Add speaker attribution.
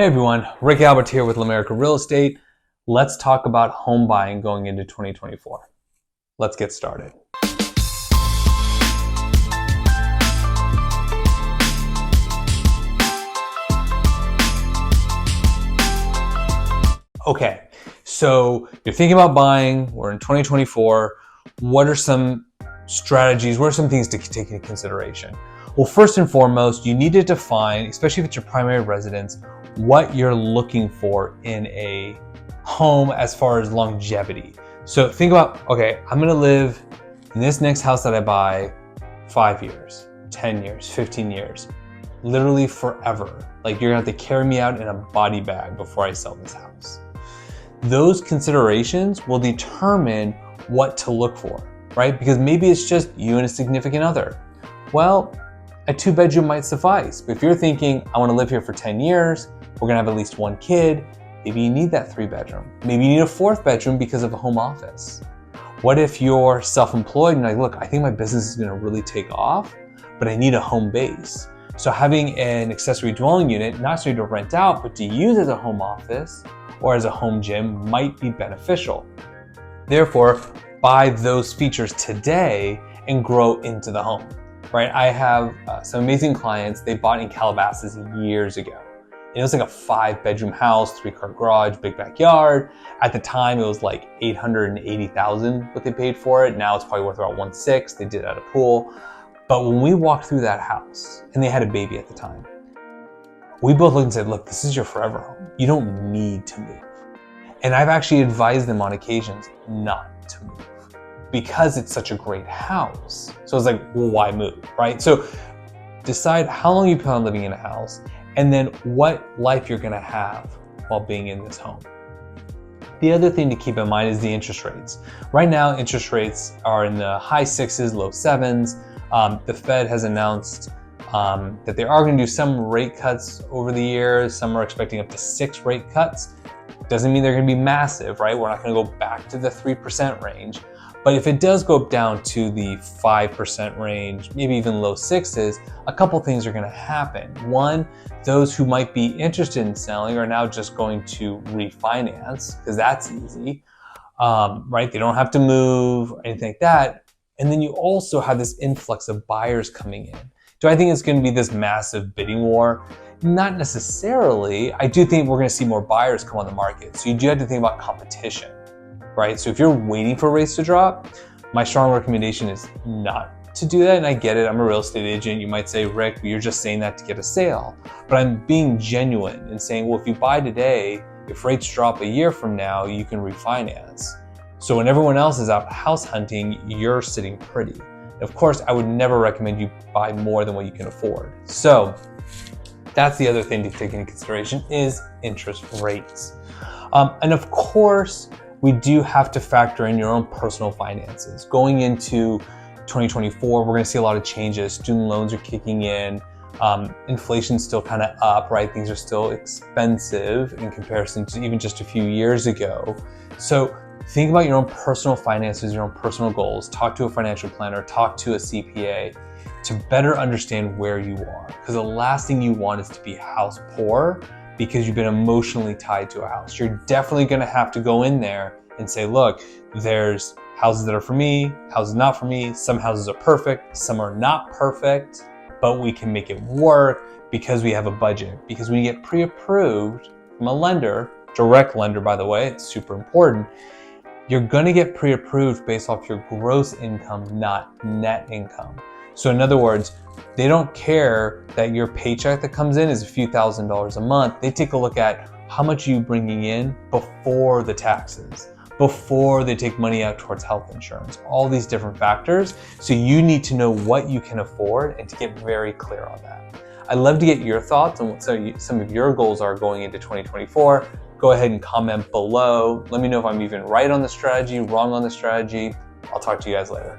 Speaker 1: Hey everyone, Rick Albert here with Lamerica Real Estate. Let's talk about home buying going into 2024. Let's get started. Okay, so you're thinking about buying, we're in 2024. What are some strategies, what are some things to take into consideration? Well, first and foremost, you need to define, especially if it's your primary residence, what you're looking for in a home as far as longevity. So think about, okay, I'm gonna live in this next house that I buy 5 years, 10 years, 15 years, literally forever. Like you're gonna have to carry me out in a body bag before I sell this house. Those considerations will determine what to look for, right? Because maybe it's just you and a significant other. Well, a 2-bedroom might suffice. But if you're thinking, I wanna live here for 10 years, we're gonna have at least 1 kid, maybe you need that 3-bedroom. Maybe you need a 4th bedroom because of a home office. What if you're self-employed and like, look, I think my business is gonna really take off, but I need a home base. So having an accessory dwelling unit, not necessarily to rent out, but to use as a home office or as a home gym might be beneficial. Therefore, buy those features today and grow into the home, right? I have some amazing clients, they bought in Calabasas years ago. It was like a 5-bedroom house, 3-car garage, big backyard. At the time, it was like $880,000 what they paid for it. Now it's probably worth about 1.6. They did it at a pool. But when we walked through that house, and they had a baby at the time, we both looked and said, look, this is your forever home. You don't need to move. And I've actually advised them on occasions not to move because it's such a great house. So it's like, well, why move, right? So decide how long you plan on living in a house and then what life you're gonna have while being in this home. The other thing to keep in mind is the interest rates. Right now, interest rates are in the high 6s, low 7s. The Fed has announced that they are gonna do some rate cuts over the years. Some are expecting up to 6 rate cuts. Doesn't mean they're gonna be massive, right? We're not gonna go back to the 3% range. But if it does go down to the 5% range, maybe even low 6s, a couple things are gonna happen. One, those who might be interested in selling are now just going to refinance, because that's easy, right? They don't have to move or anything like that. And then you also have this influx of buyers coming in. Do I think it's gonna be this massive bidding war? Not necessarily. I do think we're gonna see more buyers come on the market. So you do have to think about competition, right? So if you're waiting for rates to drop, my strong recommendation is not to do that. And I get it, I'm a real estate agent. You might say, Rick, you're just saying that to get a sale. But I'm being genuine and saying, well, if you buy today, if rates drop a year from now, you can refinance. So when everyone else is out house hunting, you're sitting pretty. Of course, I would never recommend you buy more than what you can afford. So that's the other thing to take into consideration is interest rates. And of course, we do have to factor in your own personal finances. Going into 2024, we're gonna see a lot of changes. Student loans are kicking in. Inflation's still kind of up, right? Things are still expensive in comparison to even just a few years ago. So think about your own personal finances, your own personal goals. Talk to a financial planner, talk to a CPA to better understand where you are. Because the last thing you want is to be house poor because you've been emotionally tied to a house. You're definitely gonna have to go in there and say, look, there's houses that are for me, houses not for me. Some houses are perfect, some are not perfect, but we can make it work because we have a budget. Because when you get pre-approved from a lender, direct lender, by the way, it's super important, you're gonna get pre-approved based off your gross income, not net income. So in other words, they don't care that your paycheck that comes in is a few $1,000s a month. They take a look at how much are you bringing in before the taxes, before they take money out towards health insurance, all these different factors. So you need to know what you can afford and to get very clear on that. I'd love to get your thoughts on what some of your goals are going into 2024. Go ahead and comment below. Let me know if I'm even right on the strategy, wrong on the strategy. I'll talk to you guys later.